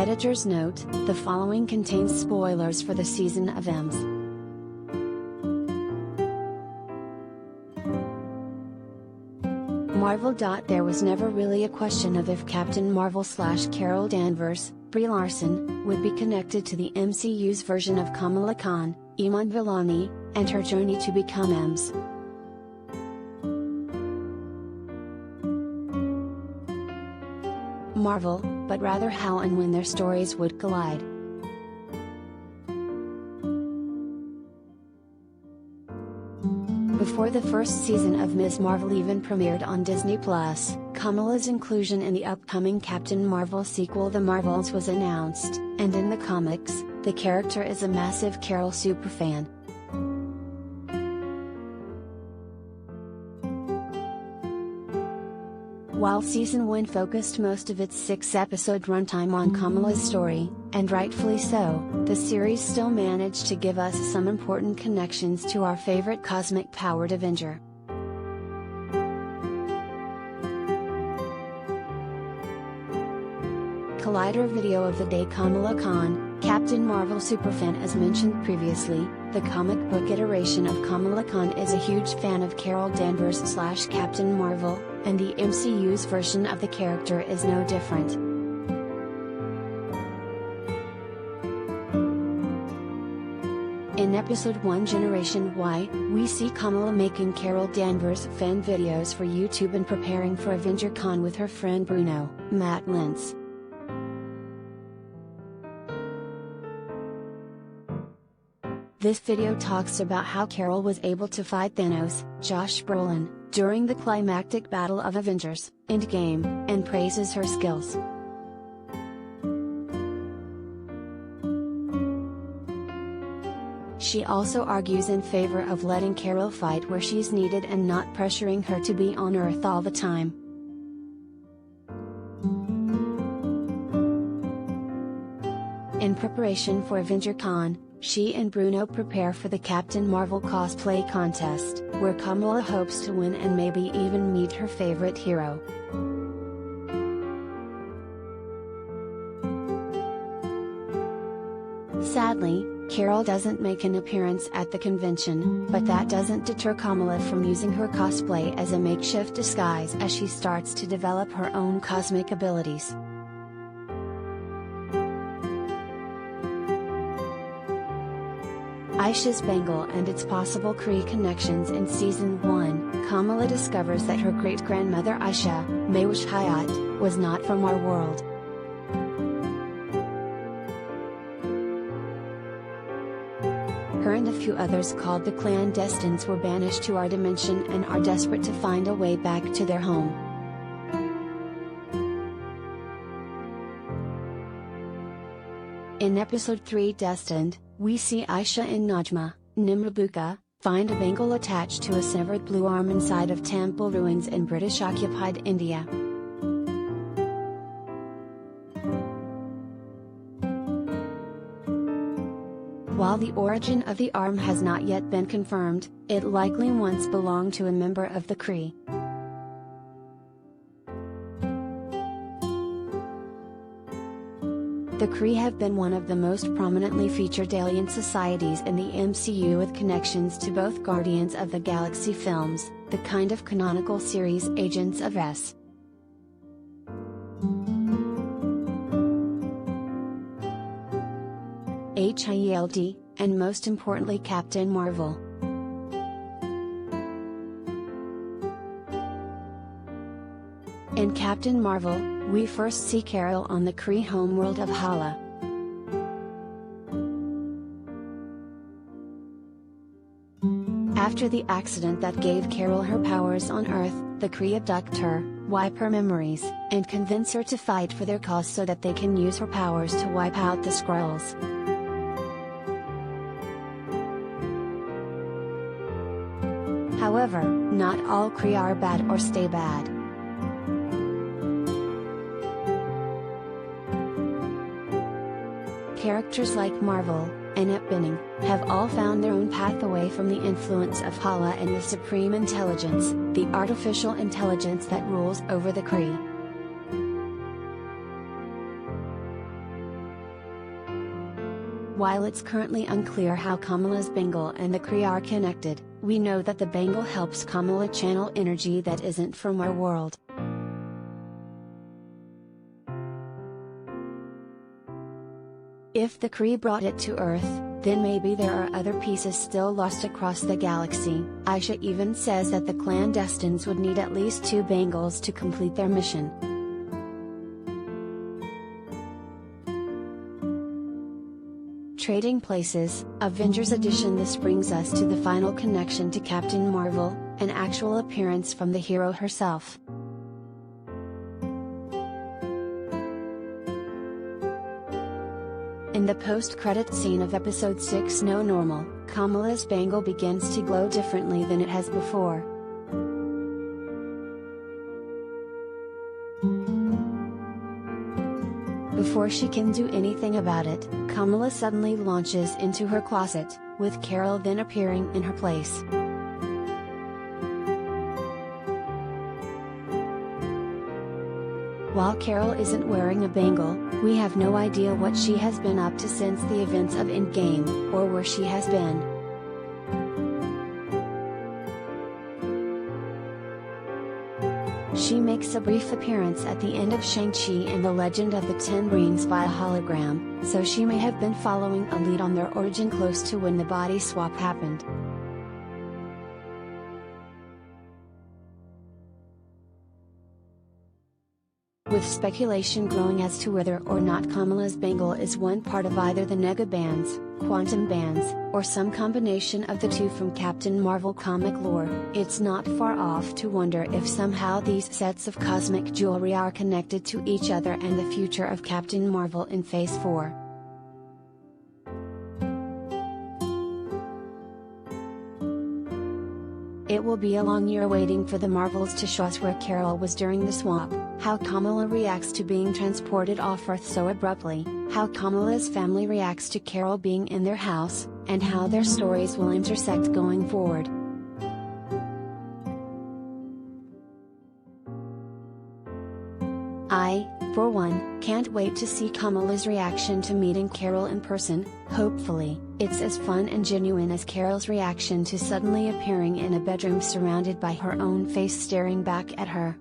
Editor's note: the following contains spoilers for the season of M's. Marvel.There was never really a question of if Captain Marvel/Carol Danvers, Brie Larson, would be connected to the MCU's version of Kamala Khan, Iman Vellani, and her journey to become M's. Marvel, but rather how and when their stories would collide. Before the first season of Ms. Marvel even premiered on Disney+, Kamala's inclusion in the upcoming Captain Marvel sequel The Marvels was announced, and in the comics, the character is a massive Carol superfan. While Season 1 focused most of its 6-episode runtime on Kamala's story, and rightfully so, the series still managed to give us some important connections to our favorite cosmic-powered Avenger. Collider video of the day: Kamala Khan, Captain Marvel superfan. As mentioned previously, the comic book iteration of Kamala Khan is a huge fan of Carol Danvers/Captain Marvel, and the MCU's version of the character is no different. In Episode 1 Generation Y, we see Kamala making Carol Danvers fan videos for YouTube and preparing for Avenger Con with her friend Bruno, Matt Lintz. This video talks about how Carol was able to fight Thanos, Josh Brolin, during the climactic battle of Avengers: Endgame, and praises her skills. She also argues in favor of letting Carol fight where she's needed and not pressuring her to be on Earth all the time. In preparation for Avenger Con, she and Bruno prepare for the Captain Marvel cosplay contest, where Kamala hopes to win and maybe even meet her favorite hero. Sadly, Carol doesn't make an appearance at the convention, but that doesn't deter Kamala from using her cosplay as a makeshift disguise as she starts to develop her own cosmic abilities. Aisha's bangle and its possible Kree connections. In Season 1, Kamala discovers that her great-grandmother Aisha, Maywish Hayat, was not from our world. Her and a few others called the clandestines were banished to our dimension and are desperate to find a way back to their home. In Episode 3 Destined, we see Aisha and Najma, Nimrabuka, find a bangle attached to a severed blue arm inside of temple ruins in British-occupied India. While the origin of the arm has not yet been confirmed, it likely once belonged to a member of the Kree. The Kree have been one of the most prominently featured alien societies in the MCU, with connections to both Guardians of the Galaxy films, the kind of canonical series Agents of S. HIELD, and most importantly Captain Marvel. In Captain Marvel, we first see Carol on the Kree homeworld of Hala. After the accident that gave Carol her powers on Earth, the Kree abduct her, wipe her memories, and convince her to fight for their cause so that they can use her powers to wipe out the Skrulls. However, not all Kree are bad or stay bad. Characters like Marvel, Annette Bening, have all found their own path away from the influence of Hala and the Supreme Intelligence, the artificial intelligence that rules over the Kree. While it's currently unclear how Kamala's bangle and the Kree are connected, we know that the bangle helps Kamala channel energy that isn't from our world. If the Kree brought it to Earth, then maybe there are other pieces still lost across the galaxy. Aisha even says that the clandestines would need at least 2 bangles to complete their mission. Trading Places, Avengers Edition. This brings us to the final connection to Captain Marvel, an actual appearance from the hero herself. In the post-credit scene of Episode 6 No Normal, Kamala's bangle begins to glow differently than it has before. Before she can do anything about it, Kamala suddenly launches into her closet, with Carol then appearing in her place. While Carol isn't wearing a bangle, we have no idea what she has been up to since the events of Endgame, or where she has been. She makes a brief appearance at the end of Shang-Chi and the Legend of the Ten Rings via hologram, so she may have been following a lead on their origin close to when the body swap happened. With speculation growing as to whether or not Kamala's bangle is one part of either the Nega bands, quantum bands, or some combination of the two from Captain Marvel comic lore, it's not far off to wonder if somehow these sets of cosmic jewelry are connected to each other and the future of Captain Marvel in Phase 4. It will be a long year waiting for the Marvels to show us where Carol was during the swap, how Kamala reacts to being transported off Earth so abruptly, how Kamala's family reacts to Carol being in their house, and how their stories will intersect going forward. I, for one, can't wait to see Kamala's reaction to meeting Carol in person. Hopefully, it's as fun and genuine as Carol's reaction to suddenly appearing in a bedroom surrounded by her own face staring back at her.